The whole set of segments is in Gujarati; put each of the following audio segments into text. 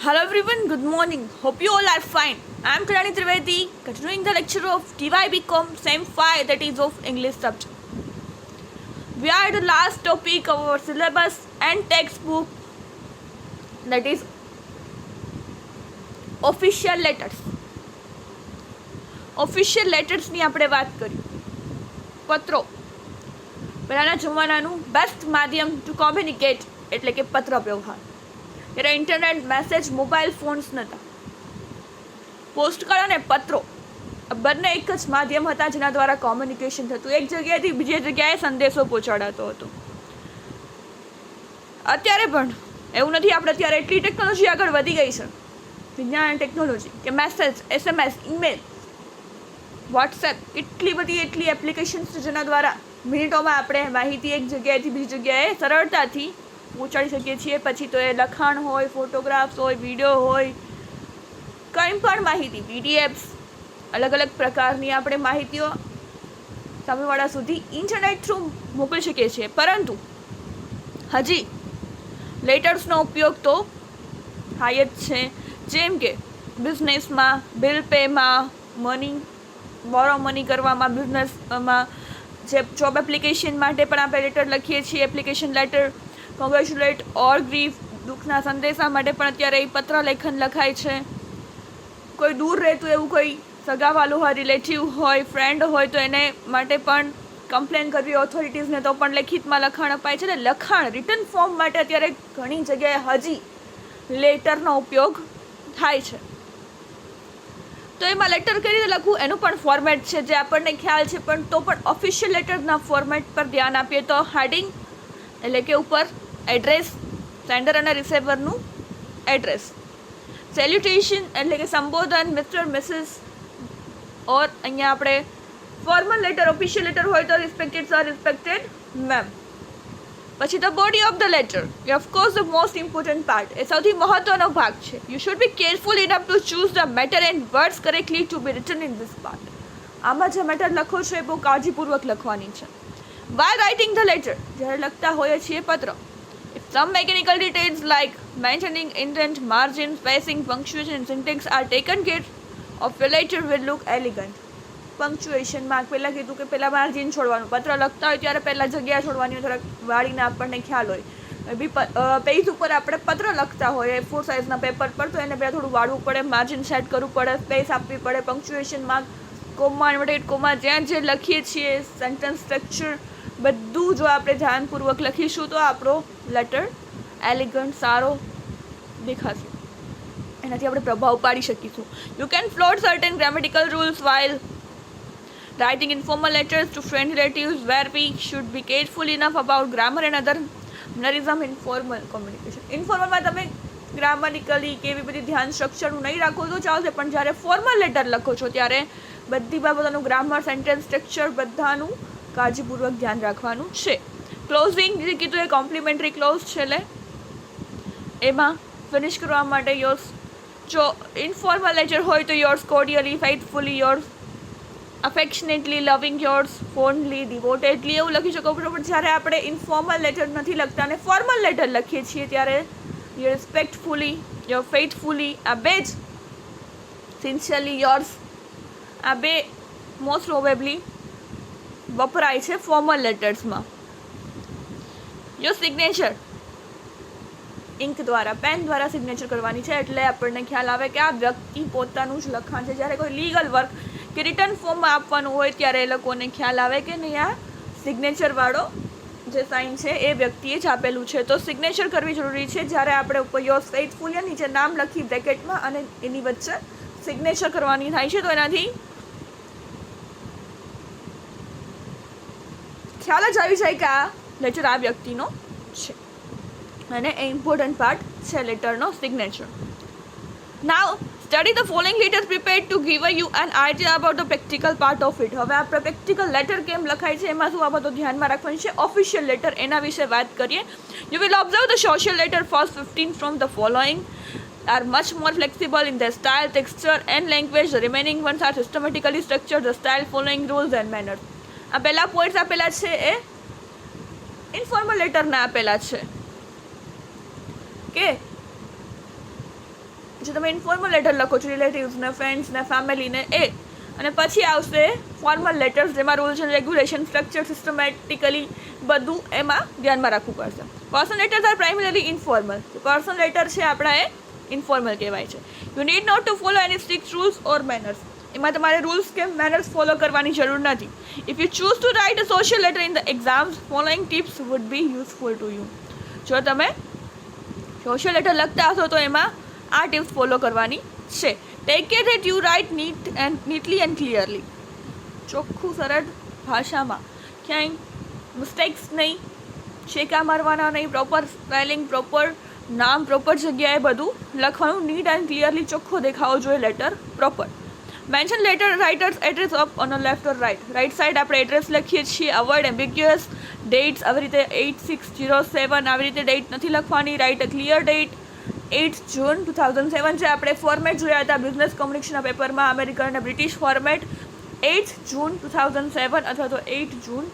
Hello everyone, good morning. Hope you all are fine. I am Kalani Trivedi, continuing the lecture of TYBCom Sem 5, that is of English subject. We are at the last topic of our syllabus and textbook, that is official letters. Official letters ની આપણે વાત કરી. પત્રો પહેલાના જમાનાનું બેસ્ટ માધ્યમ ટુ કોમ્યુનિકેટ એટલે કે પત્ર વ્યવહાર. ત્યારે ઇન્ટરનેટ, મેસેજ, મોબાઈલ ફોન્સ નહોતા. પોસ્ટકાર્ડ અને પત્રો બંને એક જ માધ્યમ હતા જેના દ્વારા કોમ્યુનિકેશન થતું, એક જગ્યાએથી બીજી જગ્યાએ સંદેશો પહોંચાડાતો હતો. અત્યારે પણ એવું નથી. આપણે અત્યારે એટલી ટેકનોલોજી આગળ વધી ગઈ છે, વિજ્ઞાન અને ટેકનોલોજી, કે મેસેજ, SMS, ઈમેલ, વોટ્સએપ, એટલી એપ્લિકેશન્સ છે જેના દ્વારા મિનિટોમાં આપણે માહિતી એક જગ્યાએથી બીજી જગ્યાએ સરળતાથી પહોંચાડી શકીએ છીએ. પછી તો એ લખાણ હોય, ફોટોગ્રાફ્સ હોય, વિડીયો હોય, કંઈ પણ માહિતી, PDFs, અલગ અલગ પ્રકારની આપણે માહિતીઓ સામેવાળા સુધી ઇન્ટરનેટ થ્રુ મોકલી શકીએ છીએ. પરંતુ હજી લેટર્સનો ઉપયોગ તો થાય જ છે. જેમ કે બિઝનેસમાં, બિલ પેમાં, બોરો મની કરવામાં, બિઝનેસમાં, જે જોબ એપ્લિકેશન માટે પણ આપણે લેટર લખીએ છીએ, એપ્લિકેશન લેટર, કોંગ્રેચ્યુલેટ ઓર ગ્રીફ, દુઃખના સંદેશા માટે પણ અત્યારે પત્ર લેખન લખાય છે. કોઈ દૂર રહેતું એવું કોઈ સગાવાલું હોય, રિલેટિવ હોય, ફ્રેન્ડ હોય તો એને માટે પણ કમ્પ્લેન કરવી ઓથોરિટીઝને તો પણ લેખિતમાં લખાણ અપાય છે. એટલે લખાણ, રિટન ફોર્મ માટે અત્યારે ઘણી જગ્યાએ હજી લેટરનો ઉપયોગ થાય છે. તો એમાં લેટર કઈ રીતે લખવું એનું પણ ફોર્મેટ છે જે આપણને ખ્યાલ છે, પણ તો પણ ઓફિશિયલ લેટરના ફોર્મેટ પર ધ્યાન આપીએ તો હેડિંગ એટલે કે ઉપર એડ્રેસ, સેન્ડર અને રિસીવરનું એડ્રેસ, સેલ્યુટેશન એટલે કે સંબોધન, મિસ્ટર, મિસિસ, ઓર અહીંયા આપણે ફોર્મલ લેટર, ઓફિશિયલ લેટર હોય તો રિસ્પેક્ટેડ સર, રિસ્પેક્ટેડ મેમ. પછી the body of the letter, of course the most important part, એ સૌથી મહત્વનો ભાગ છે. You should be careful enough to choose the matter and words correctly to be written in this part. આમાં જે મેટર લખો છો એ બહુ કાળજીપૂર્વક લખવાની છે. While writing the letter, જ્યારે લખતા હોઈએ છીએ પત્ર, if some mechanical details like maintaining indent, margin, spacing, punctuation and syntax are taken care of, your letter will look elegant. Punctuation mark પહેલાં કીધું કે પહેલાં માર્જિન છોડવાનું, પત્ર લખતા હોય ત્યારે પહેલાં જગ્યા છોડવાની, થોડાક વાળીને આપણને ખ્યાલ હોય. પેજ ઉપર આપણે પત્ર લખતા હોઈએ A4 સાઇઝના પેપર પર તો એને પહેલાં થોડું વાળવું પડે, માર્જિન સેટ કરવું પડે, સ્પેસ આપવી પડે, punctuation mark, comma, inverted comma, જ્યાં જે લખીએ છીએ, સેન્ટેન્સ સ્ટ્રક્ચર બધું જો આપણે ધ્યાનપૂર્વક લખીશું તો આપણો લેટર એલિગન્ટ, સારો દેખાશે. એનાથી આપણે પ્રભાવ પાડી શકીશું. You can float certain grammatical rules while writing informal letters to friend relatives where we should be careful enough about grammar and other mannerism in formal communication. ઇન્ફોર્મલમાં તમે ગ્રામરિકલી કે એવી બધી ધ્યાન સ્ટ્રક્ચરનું નહીં રાખો તો ચાલશે, પણ જ્યારે ફોર્મલ લેટર લખો છો ત્યારે બધી બાબતોનું ગ્રામર, સેન્ટેન્સ સ્ટ્રક્ચર બધાનું કાળજીપૂર્વક ધ્યાન રાખવાનું છે. ક્લોઝિંગ જે કીધું એ કોમ્પ્લિમેન્ટરી ક્લોઝ છે, એટલે એમાં ફિનિશ કરવા માટે યોર્સ, જો ઇન્ફોર્મલ લેટર હોય તો યોર્સ કોર્ડિયલી, ફેથફુલી, યોર્સ અફેક્શનેટલી, લવિંગ યોર્સ, ફોન્ડલી, ડિવોટેડલી એવું લખી શકો. પણ જ્યારે આપણે ઇન્ફોર્મલ લેટર નથી લખતા અને ફોર્મલ લેટર લખીએ છીએ ત્યારે યોર રિસ્પેક્ટફુલી, યોર ફેથફુલી, આ બે જ, સિન્સિયરલી, યોર્સ, આ બે મોસ્ટ પ્રોબેબલી વપરાય છે ફોર્મલ લેટર્સમાં. યોર સિગ્નેચર, ઇંક દ્વારા, પેન દ્વારા સિગ્નેચર કરવાની છે એટલે આપણને ખ્યાલ આવે કે આ વ્યક્તિ પોતાનું જ લખાણ છે. જ્યારે કોઈ લીગલ વર્ક કે રિટર્ન ફોર્મમાં આપવાનું હોય ત્યારે એ લોકોને ખ્યાલ આવે કે નહીં, આ સિગ્નેચરવાળો જે સાઇન છે એ વ્યક્તિએ જ આપેલું છે, તો સિગ્નેચર કરવી જરૂરી છે. જ્યારે આપણે ઉપર યોર્સ ફેથફુલી નીચે નામ લખી બ્રેકેટમાં અને એની વચ્ચે સિગ્નેચર કરવાની થાય છે, તો એનાથી ખ્યાલ જ આવી જાય કે આ લેટર આ વ્યક્તિનો છે અને એ ઇમ્પોર્ટન્ટ પાર્ટ છે લેટરનો, signature. Now study the following letters prepared to give you an idea about the practical part of it. હવે આપણે પ્રેક્ટિકલ લેટર કેમ લખાય છે એમાં શું બાબતો ધ્યાનમાં રાખવાની છે. ઓફિશિયલ લેટર એના વિશે વાત કરીએ. You will observe the social letter first 15 from the following are much more flexible in their style, texture and language. The remaining ones are systematically structured, the style following rules and manners. આ પહેલા પોઈન્ટ્સ આપેલા છે એ ઇન્ફોર્મલ લેટરના આપેલા છે કે જો તમે ઇન્ફોર્મલ લેટર લખો છો રિલેટિવ્સને, ફ્રેન્ડ્સને, ફેમિલીને એ, અને પછી આવશે ફોર્મલ લેટર્સ જેમાં rules and regulation, structure, systematically બધું એમાં ધ્યાનમાં રાખવું પડશે. Personal letters are primarily informal. Personal letter છે આપણા એ ઇન્ફોર્મલ કહેવાય છે. You need not to follow any strict rules or manners. એમાં તમારે રૂલ્સ કે મેનર્સ ફોલો કરવાની જરૂર નથી. If you choose to write a social letter in the exams, following tips would be useful to you. જો તમે સોશિયલ લેટર લખતા હશો તો એમાં આ ટિપ્સ ફોલો કરવાની છે. Take care that you write neatly and clearly. ચોખ્ખું સરળ ભાષામાં, ક્યાંય મિસ્ટેક્સ નહીં, શેકા મારવાના નહીં, પ્રોપર સ્પેલિંગ, પ્રોપર નામ, પ્રોપર જગ્યાએ બધું લખવાનું. નીટ એન્ડ ક્લિયરલી ચોખ્ખો દેખાવો જોઈએ letter proper. Mention letter writer's address up on a left or right. Right side આપણે એડ્રેસ લખીએ છીએ. Avoid ambiguous dates. આવી રીતે 8607 આવી રીતે ડેટ નથી લખવાની. Write a clear date. 8 જૂન 2007 છે. આપણે ફોર્મેટ જોયા હતા બિઝનેસ કોમ્યુનિકેશનના પેપરમાં, અમેરિકન અને બ્રિટિશ ફોર્મેટ. 8 જૂન 2007 અથવા તો 8 જૂન,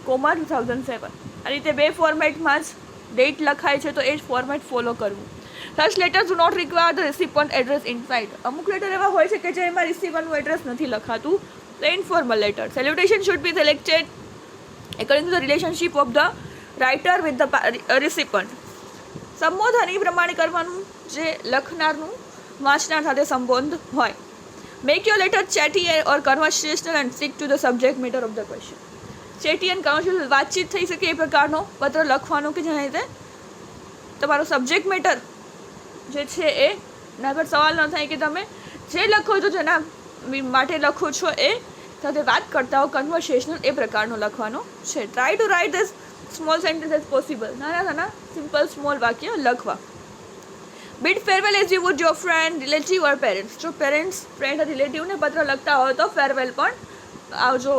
2007. આ રીતે બે ફોર્મેટમાં જ ડેટ લખાય છે, તો એ જ ફોર્મેટ ફોલો કરવું. Such letters do not require the recipient address inside. અમુક લેટર એવા હોય છે કે જેમાં રિસિપન્ટનું એડ્રેસ નથી લખાતું, તો informal letter. Salutation should be selected according to the relationship of the writer with the recipient. સંબોધન એ પ્રમાણે કરવાનું જે લખનારનું વાંચનાર સાથે સંબંધ હોય. Make your letter chatty or conversational and stick to the subject matter of the question. Chatty and conversational વાતચીત થઈ શકે એ પ્રકારનો પત્ર લખવાનો કે જેના લીધે તમારો સબ્જેક્ટ મેટર જે છે એ એના પર સવાલ ન થાય કે તમે જે લખો છો જેના માટે લખો છો એ સાથે વાત કરતા હો. કન્વર્સેશનલ એ પ્રકારનો લખવાનો છે. Try to write this small sentence as possible. નાના સિમ્પલ સ્મોલ વાક્ય લખવા. Bid farewell as you would your friend, relative or parents. જો પેરેન્ટ્સ, ફ્રેન્ડ, રિલેટિવને પત્ર લખતા હોય તો ફેરવેલ પણ આવજો,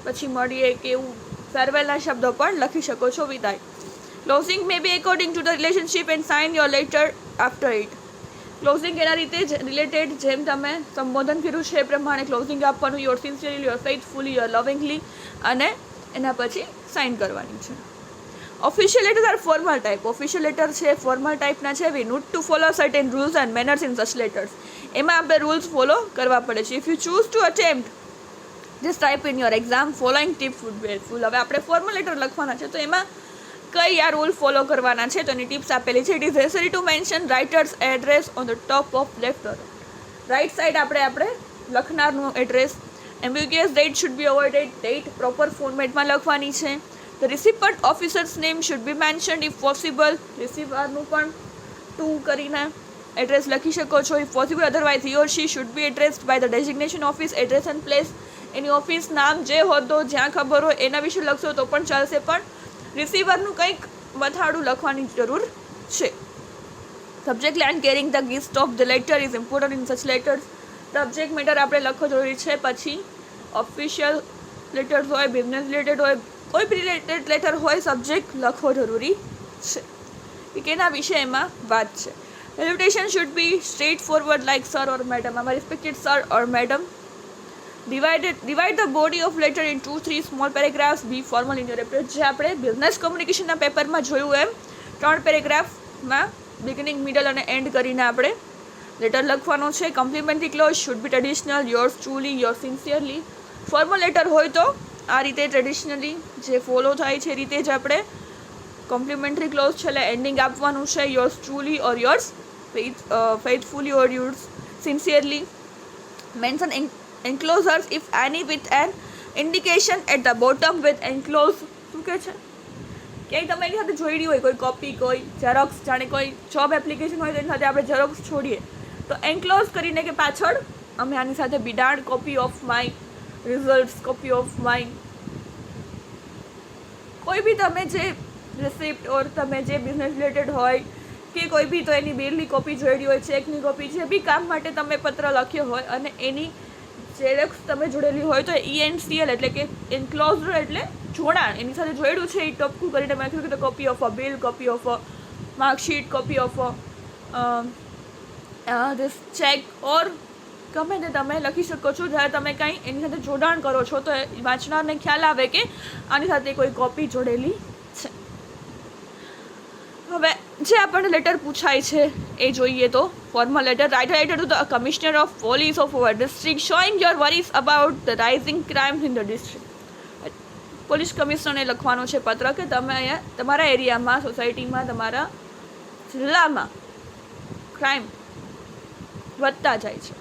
પછી મળીએ કે એવું ફેરવેલના શબ્દો પણ લખી શકો છો. વિદાય. Closing may be according to the relationship and sign your letter after it. Closing એના રીતે રિલેટેડ જેમ તમે સંબોધન કર્યું છે એ પ્રમાણે ક્લોઝિંગ આપવાનું. Your sincerely, your faithfully, your lovingly, અને એના પછી સાઇન કરવાની છે. Official letters are formal type. Official letter છે ફોર્મલ ટાઈપના છે. We need to follow certain rules and manners in such letters. એમાં આપણે રૂલ્સ ફોલો કરવા પડે છે. If you choose to attempt this type in your exam, following tips would be helpful. હવે આપણે ફોર્મલ લેટર લખવાના છે તો એમાં કઈ આ રૂલ ફોલો કરવાના છે તો એની ટિપ્સ આપેલી છે. It is necessary to mention writer's address on the top of left or right side. આપણે લખનારનું address. Ambiguous date should be avoided. Date proper ફોર્મેટમાં લખવાની છે. The recipient officer's name should be mentioned if possible. રિસીવરનું પણ ટુ કરીને એડ્રેસ લખી શકો છો. If possible otherwise he or she should be addressed by the designation office, address and place. એની ઓફિસ, નામ, જે હોદ્દો, જ્યાં ખબર હોય એના વિશે લખશો તો પણ ચાલશે, પણ રિસીવરનું કંઈક મથાળું લખવાની જરૂર છે. Subject and carrying the gist of the letter is important in such letters. Subject matter આપણે લખવો જરૂરી છે. પછી ઓફિશિયલ લેટર્સ હોય, બિઝનેસ રિલેટેડ હોય, કોઈ બી રિલેટેડ લેટર હોય, સબ્જેક્ટ લખવો જરૂરી છે કે કેના વિશે એમાં વાત છે. Salutation should be straight forward like sir or madam. આમાં respected sir or madam. divide the body of letter in 2-3 small paragraphs. Be formal in your approach. જે આપણે બિઝનેસ કોમ્યુનિકેશનના પેપરમાં જોયું એમ 3 પેરેગ્રાફમાં બિગિનિંગ, મિડલ અને એન્ડ કરીને આપણે લેટર લખવાનો છે. Complimentary close should be traditional. Yours truly, your sincerely. Formal letter હોય તો આ રીતે ટ્રેડિશનલી જે ફોલો થાય છે એ રીતે જ આપણે કોમ્પ્લિમેન્ટરી ક્લોઝ છેલ્લે એન્ડિંગ આપવાનું છે. Yours truly or yours faithfully or yours sincerely. Mention enclosures if any with an indication at the bottom with enclose. શું કહે છે? ક્યાંય તમે એની સાથે જોડી હોય કોઈ કોપી, કોઈ ઝેરોક્સ, જાણે કોઈ જોબ એપ્લિકેશન હોય તો એની સાથે આપણે ઝેરોક્સ છોડીએ તો એન્ક્લોઝ કરીને કે પાછળ અમે આની સાથે બિડાણ copy of my results, copy of my કોઈ બી તમે જે રિસિપ્ટ ઓર તમે જે બિઝનેસ રિલેટેડ હોય કે કોઈ બી તો એની બિલની કોપી જોડી હોય, ચેકની કોપી, જે બી કામ માટે તમે પત્ર લખ્યો હોય અને એની ઝેરોક્સ તમે જોડેલી હોય તો ENCL એટલે કે એન્ક્લોઝર એટલે જોડાણ એની સાથે જોડ્યું છે એ ટપકું કરીને મેં કીધું કે copy of a bill, copy of a marksheet, copy of this cheque or ગમે તે તમે લખી શકો છો. જ્યારે તમે કંઈ એની સાથે જોડાણ કરો છો તો વાંચનારને ખ્યાલ આવે કે આની સાથે કોઈ કોપી જોડેલી છે. હવે જે આપણને લેટર પૂછાય છે એ જોઈએ તો formal letter. Write a letter to the commissioner of police of our district showing your worries about the rising crimes in the district. Police કમિશનરને લખવાનો છે પત્ર કે તમે અહીંયા તમારા એરિયામાં, સોસાયટીમાં, તમારા જિલ્લામાં ક્રાઇમ વધતા જાય છે.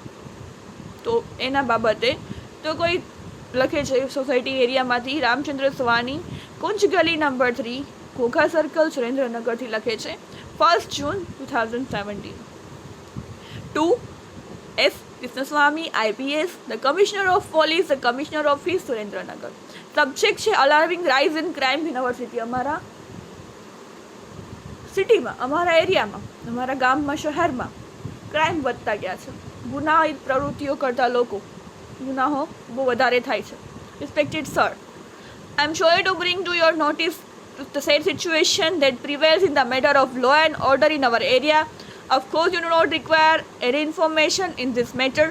તો એના બાબતે તો કોઈ લખે છે સોસાયટી એરિયામાંથી રામચંદ્ર સવાની, કુંજ ગલી નંબર 3, ઘોઘા સર્કલ, સુરેન્દ્રનગરથી લખે છે 1 June 2017. 2 S. Krishnaswami, IPS, the commissioner of police, the commissioner office, Surendranagar. Subject છે alarming rise in crime university. અમારા સિટીમાં, અમારા એરિયામાં, અમારા ગામમાં, શહેરમાં ક્રાઇમ વધતા ગયા છે. ગુનાહિત પ્રવૃત્તિઓ કરતા લોકો, ગુનાહો બહુ વધારે થાય છે. Respected sir, I am sure to bring to your notice the said situation that prevails in the matter of law and order in our area. Of course, you do not require any information in this matter,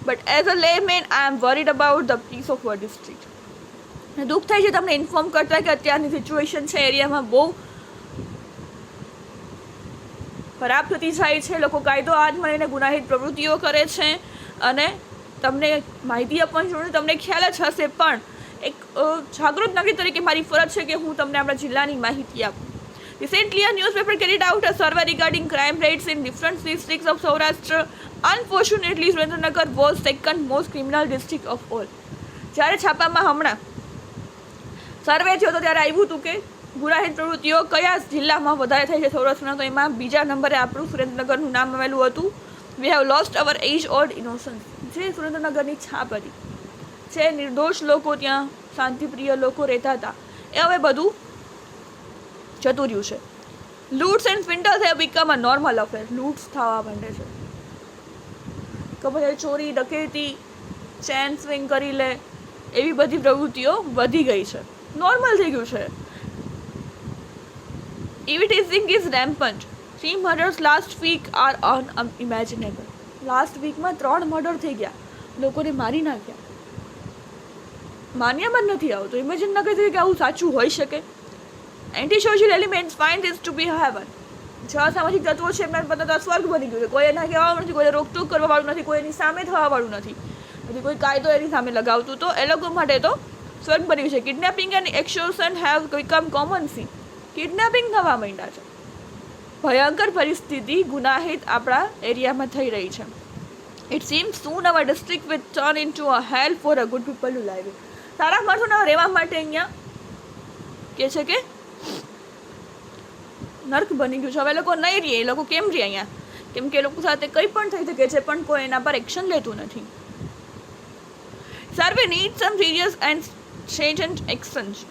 but as a layman, I am worried about the peace of our district. દુઃખ થાય છે તમને ઇન્ફોર્મ કરતા કે અત્યારની સિચ્યુએશન છે એરિયામાં બહુ ખરાબ થતી જાય છે. લોકો કાયદો હાથ મળીને ગુનાહિત પ્રવૃત્તિઓ કરે છે અને તમને માહિતી આપવાની જરૂર, તમને ખ્યાલ જ હશે, પણ એક જાગૃત નાગરિક તરીકે મારી ફરજ છે કે હું તમને આપણા જિલ્લાની માહિતી આપું. Recently, a newspaper carried out a survey regarding crime rates in different districts of Saurashtra. Unfortunately, Surendranagar was second most criminal district of all. જ્યારે છાપામાં હમણાં સર્વે થયો તો ત્યારે આવ્યું હતું કે ગુનાહિત પ્રવૃત્તિઓ કયા જિલ્લામાં વધારે થાય છે સૌરાષ્ટ્રના, તો એમાં બીજા નંબરે આપણું સુરેન્દ્રનગરનું નામ આવેલું હતું. We have lost our age old innocence. જે સુરેન્દ્રનગરની છાપ હતી, જે નિર્દોષ લોકો ત્યાં, શાંતિપ્રિય લોકો રહેતા હતા, એ હવે બધું જતું રહ્યું છે. Loots and swindles have become a normal affair. Loots થવા માંડે છે, ખબર છે, ચોરી, ડકેતી, ચેન સ્વિંગ કરી લે, એવી બધી પ્રવૃત્તિઓ વધી ગઈ છે, નોર્મલ થઈ ગયું છે. Evitising is rampant. 3 murders last week are unimaginable. Last વીકમાં 3 મર્ડર થઈ ગયા, લોકોને મારી નાખ્યા. માન્યામાં જ નથી આવતું, ઇમેજિન ન કરી કે આવું સાચું હોઈ શકે. Anti social elements find this to be heaven. છ સામાજિક તત્વો છે એમના બધા સ્વર્ગ બની ગયું છે. કોઈ એના કહેવાવાળું નથી, કોઈ રોકટોક કરવાવાળું નથી, કોઈ એની સામે થવાવાળું નથી, કોઈ કાયદો એની સામે લગાવતું. તો એ લોકો માટે તો સ્વર્ગ બન્યું છે. Kidnapping and extortion have become common scene. Kidnapping થવા માંડ્યા છે. ભયંકર પરિસ્થિતિ ગુનાહિત આપણા એરિયામાં થઈ રહી છે. It seems soon our district will turn into a hell for a good people to live. સારા માણસોના રહેવા માટે અહીંયા કે છે કે નર્ક બની ગયું છે. હવે લોકો નહીં રહે. એ લોકો કેમ રહે અહીંયા? કેમ કે એ લોકો સાથે કંઈ પણ થઈ શકે છે, પણ કોઈ એના પર એક્શન લેતું નથી. Sir we need some serious and stringent actions.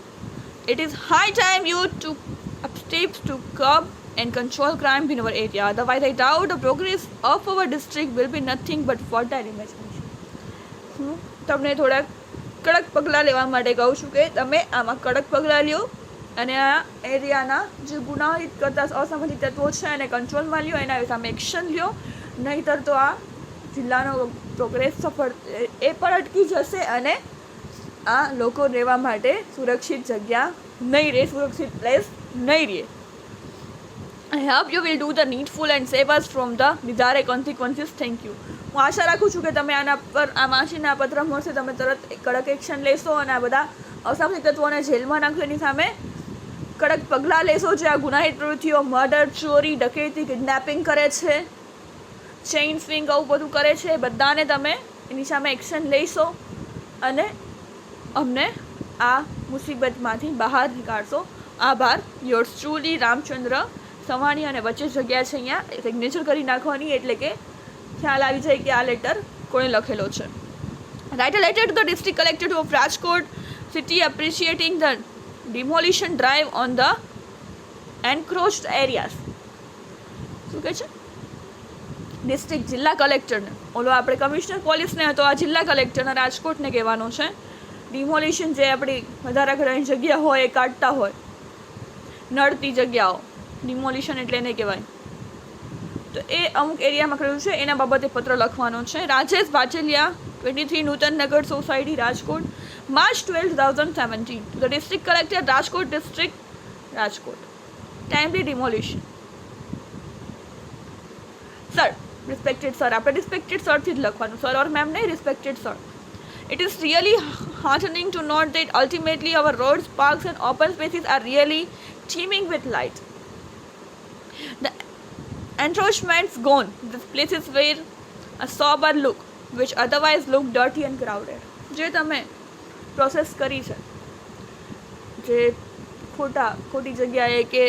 It is high time you took up steps to curb and control crime in our area. Otherwise, I doubt the progress of our district will be nothing but fertile imagination. હું તમને થોડા કડક પગલાં લેવા માટે કહું છું કે તમે આમાં કડક પગલાં લ્યો અને આ એરિયાના જે ગુનાહિત કરતા અસામાજિક તત્વો છે એને કંટ્રોલમાં લ્યો, એના સામે એક્શન લ્યો. નહીંતર તો આ જિલ્લાનો પ્રોગ્રેસ સફળ એ પણ અટકી જશે અને આ લોકો રહેવા માટે સુરક્ષિત જગ્યા નહીં રહે, સુરક્ષિત પ્લેસ નહીં રહે. I hope you will do the નીડફુલ and save us from the desired consequences. Thank you. હું આશા રાખું છું કે તમે આના પર આ વાંચીને આ પત્ર મળશે, તમે તરત કડક એક્શન લેશો અને આ બધા અસામાજિક તત્વોને જેલમાં નાખશો, એની સામે કડક પગલાં લેશો જે આ ગુનાહિત પ્રવૃત્તિઓ, મર્ડર, ચોરી, ડકેતી, કિડનેપિંગ કરે છે, ચેઇન સ્વિંગ, આવું બધું કરે છે, બધાને તમે એની સામે એક્શન લેશો અને અમને આ મુસીબતમાંથી બહાર નીકાળશો. આભાર. Yours truly, Ramchandra Savani. અને વચ્ચે જગ્યા છે અહીંયા સિગ્નેચર કરી નાખવાની, એટલે કે ખ્યાલ આવી જાય કે આ લેટર કોણે લખેલો છે. Write a letter to the district collector of Rajkot city appreciating the demolition drive on the encroached areas. શું કહે છે? ડિસ્ટ્રિક્ટ જિલ્લા કલેક્ટરને, ઓલો આપણે કમિશનર પોલીસને હતો, આ જિલ્લા કલેક્ટરને રાજકોટને કહેવાનો છે. ડિમોલિશન જે આપણી વધારા ઘરની જગ્યા હોય એ કાઢતા હોય, નડતી જગ્યાઓ, ડિમોલિશન એટલે એને કહેવાય. તો એ અમુક એરિયામાં કર્યું છે, એના બાબતે પત્ર લખવાનો છે. Rajesh Vacheliya, 23 Nutannagar society, Rajkot, March 12, 2017. The district collector, Rajkot district, Rajkot. Timely demolition. Sir, respected sir, આપણે રિસ્પેક્ટેડ સરથી જ લખવાનું, સર ઓર મેમ નહીં, respected sir. It is really heartening to note that ultimately our roads, parks and open spaces are really teeming with light. The encroachments gone. This places were a sober look, which otherwise looked dirty and crowded. જે તમે પ્રોસેસ કરી છે, જે ખોટી જગ્યાએ કે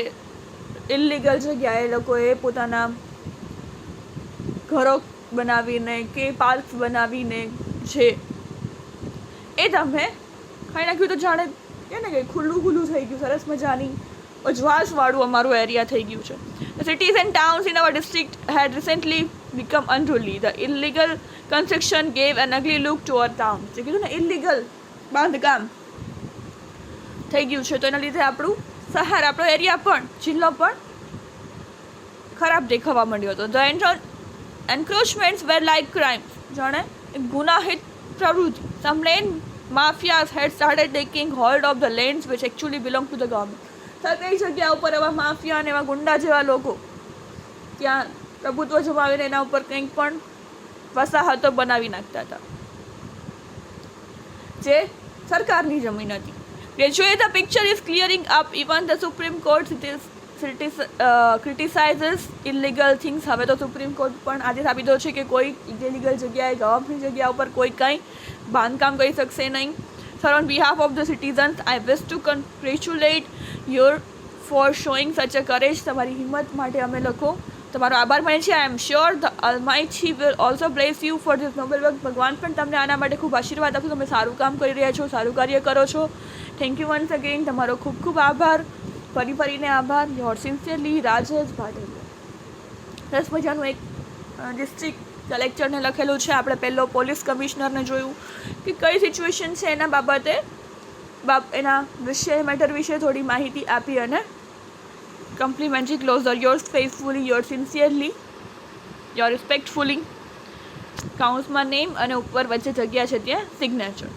ઇલીગલ જગ્યાએ લોકોએ પોતાના ઘરો બનાવીને કે પાર્ક્સ બનાવીને જે એ તમે ખાઈ નાખ્યું, તો જાણે કે ને કે ખુલ્લું થઈ ગયું, સરસ મજાની અજવાસવાળું અમારું એરિયા થઈ ગયું છે. The cities and towns in our district had recently become unruly. The illegal construction gave an ugly look to our town. જે કીધું ને ઇલીગલ બાંધકામ થઈ ગયું છે, તો એના લીધે આપણું શહેર, આપણો એરિયા પણ, જિલ્લો પણ ખરાબ દેખાવા માંડ્યો હતો. The encroachments were like crimes. જાણે ગુનાહિત પ્રવૃત્તિ. Some land mafias had started taking hold of the lands which actually belong to the government. તો કઈ જગ્યા ઉપર એવા માફિયા અને એવા ગુંડા જેવા લોકો ત્યાં પ્રભુત્વ જમાવીને એના ઉપર કંઈક પણ વસાહતો બનાવી નાખતા હતા, જે સરકારની જમીન હતી. Gradually the picture is clearing up. Even the Supreme Court criticizes illegal things. હવે તો સુપ્રીમ કોર્ટ પણ આજે સાબિતો છે કે કોઈ ઇલીગલ જગ્યાએ, ગવર્મેન્ટની જગ્યા ઉપર કોઈ કંઈ બાંધકામ કરી શકશે નહીં. Sir, on behalf of the citizens, I wish to congratulate you for showing such a courage. તમારી હિંમત માટે અમે લોકો તમારો આભાર માનીએ છીએ. I am sure the Almighty will also bless you for this noble work. ભગવાન પણ તમને આના માટે ખૂબ આશીર્વાદ આપશે. તમે સારું કામ કરી રહ્યા છો, સારું કાર્ય કરો છો. Thank you once again. તમારો ખૂબ ખૂબ આભાર, ફરીને આભાર. Your sincerely Rajesh Bhatelia. સરસ મજાનું એક ડિસ્ટ્રિક્ટ કલેક્ટરને લખેલું છે. આપણે પહેલો પોલીસ કમિશનરને જોયું કે કઈ સિચ્યુએશન છે એના બાબતે, એના વિશે, મેટર વિશે થોડી માહિતી આપી અને complimentary closure. Yours faithfully, your sincerely, your respectfully, કાઉન્સમાં નેમ અને ઉપર વચ્ચે જગ્યા છે ત્યાં signature.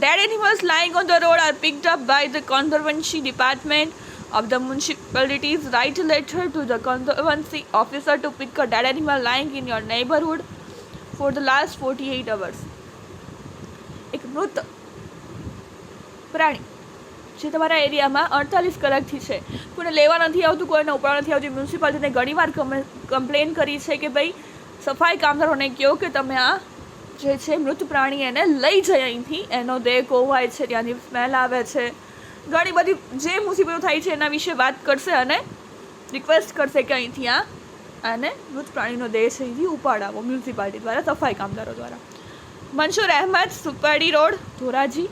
Dead animals lying on the road are picked up by the Conservancy Department of the municipalities. Write a letter to the Conservancy officer to pick a dead animal lying in your neighborhood for the last 48 hours. એક મૃત પ્રાણી જે તમારા એરિયામાં 48 કલાકથી છે, કોઈને લેવા નથી આવતું, કોઈને ઉપાડવા નથી આવતું. મ્યુનિસિપાલિટીને ઘણીવાર કમ્પ્લેન કરી છે કે ભાઈ સફાઈ કામદારોને કહો કે તમે આ જે છે મૃત પ્રાણી એને લઈ જાય અહીંથી, એનો દેહ કોવાય છે, ત્યાંની સ્મેલ આવે છે, ઘણી બધી જે મુસીબતો થાય છે એના વિશે વાત કરશે અને રિક્વેસ્ટ કરશે કે અહીંથી આને મૃત પ્રાણીનો દેહ છે અહીંથી ઉપાડાવો મ્યુનિસિપાલિટી દ્વારા, સફાઈ કામદારો દ્વારા. Mansoor Ahmed, Supadi road, Dhoraji,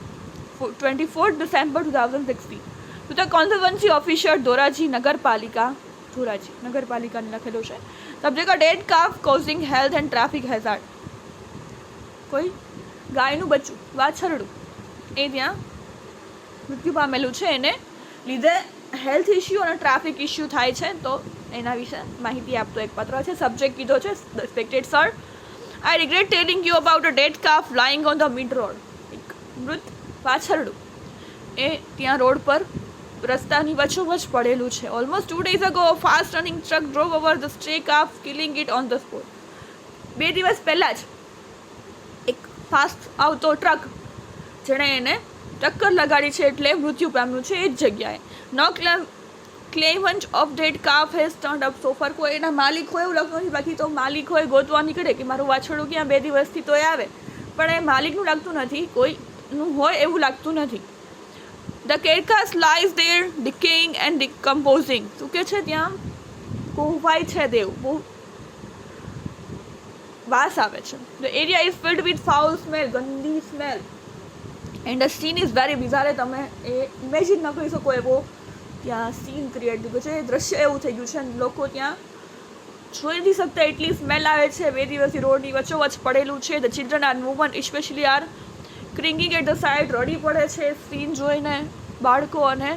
24 December 2016. To the Conservancy Officer, Dhoraji નગરપાલિકા, ધોરાજી નગરપાલિકાને લખેલું છે. Subject a dead calf causing health and traffic hazard. કોઈ ગાયનું બચ્ચું, વાછરડું એ ત્યાં મૃત્યુ પામેલું છે, એને લીધે હેલ્થ ઇસ્યુ અને ટ્રાફિક ઇસ્યુ થાય છે, તો એના વિશે માહિતી આપતો એક પત્ર છે. સબ્જેક્ટ કીધો છે respected sir, I regret telling you about a dead calf lying on the mid road. એક મૃત વાછરડું એ ત્યાં રોડ પર રસ્તાની વચ્ચોવચ પડેલું છે. Almost 2 days ago, a fast running truck drove over the stray calf, killing it on the spot. 2 દિવસ પહેલાં જ એક ફાસ્ટ આવતો ટ્રક જેણે એને ટક્કર લગાડી છે એટલે મૃત્યુ પામ્યું છે એ જ જગ્યાએ. No claimant of dead calf has turned up so far. કોઈ એના માલિક હોય એવું લાગતું નથી, બાકી તો માલિક હોય ગોતવા નીકળે કે મારું વાછરડું ક્યાં 2 દિવસથી તો એ આવે, પણ એ માલિકનું લાગતું નથી, કોઈનું હોય એવું લાગતું નથી. The carcass lies there decaying and decomposing. શું કે છે ત્યાં કોહવાય છે દેવ, બહુ વાસ આવે છે. The area is filled with foul smell, ગંદી smell, and the scene is very bizarre. તમે એ ઇમેજિન ન કરી શકો એવો ત્યાં સીન ક્રિએટ થયું છે, દ્રશ્ય એવું થઈ ગયું છે, લોકો ત્યાં જોઈ નથી શકતા એટલી સ્મેલ આવે છે. 2 દિવસથી રોડની વચ્ચોવચ પડેલું છે. The children are women specially are cringing at the side. રડી પડે છે સીન જોઈને બાળકો અને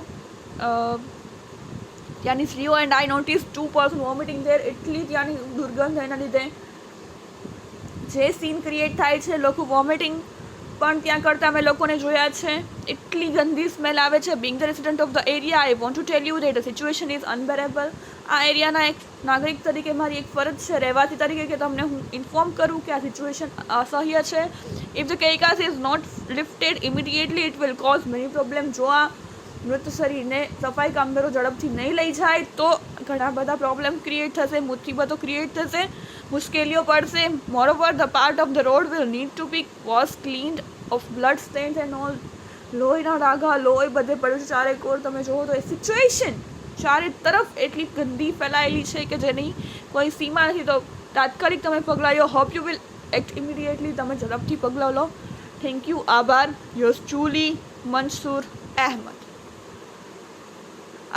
ત્યાંની સ્ત્રીઓ. And I notice 2 person vomiting there. એટલી ત્યાંની દુર્ગંધ એના લીધે જે સીન ક્રિએટ થાય છે, લોકો વોમિટિંગ પણ ત્યાં કરતાં અમે લોકોને જોયા છે, એટલી ગંદી સ્મેલ આવે છે. Being the resident of the area, I want to tell you that the situation is unbearable. આ એરિયાના એક નાગરિક તરીકે મારી એક ફરજ છે, રહેવાથી તરીકે, કે તમને હું ઇન્ફોર્મ કરું કે આ સિચ્યુએશન અસહ્ય છે. If the carcass is not lifted immediately it will cause many problem. જો આ મૃત શરીરને સફાઈ કામદારો ઝડપથી નહીં લઈ જાય તો ઘણા બધા પ્રોબ્લેમ ક્રિએટ થશે, મુસીબતો ક્રિએટ થશે, મુશ્કેલીઓ પડશે. Moreover the part of the road will need to be wash cleaned off blood stains and all. લોહીના ડાઘા, લોહી બધે પડ્યું છે ચારે કોર. તમે જુઓ તો એ સિચ્યુએશન ચારે તરફ એટલી ગંદી ફેલાયેલી છે કે જેની કોઈ સીમા નથી. તો તાત્કાલિક તમે પગલાં લો. Hope you will act immediately. તમે ઝડપથી પગલાં લો. થેન્ક યુ, આભાર. Yours truly, Mansoor Ahmed.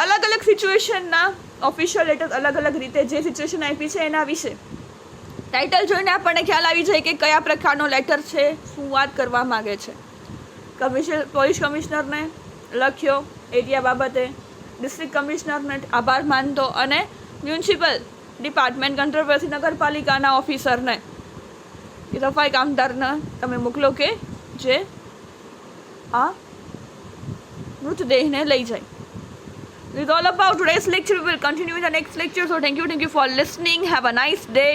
અલગ અલગ સિચ્યુએશનના ઓફિશિયલ લેટર અલગ અલગ રીતે જે સિચ્યુએશન આપી છે એના વિશે ટાઇટલ જોઈને આપણને ખ્યાલ આવી જાય કે કયા પ્રકારનો લેટર છે, શું વાત કરવા માગે છે. પોલીસ કમિશનરને લખ્યો એરિયા બાબતે, ડિસ્ટ્રિક્ટ કમિશનરને આભાર માનતો, અને મ્યુનિસિપલ ડિપાર્ટમેન્ટ કંટ્રોવર્સી નગરપાલિકાના ઓફિસરને કે સફાઈ કામદારને તમે મોકલો કે જે આ મૃતદેહને લઈ જાય. This is all about today's lecture. We will continue in the next lecture. So thank you for listening. Have a nice day.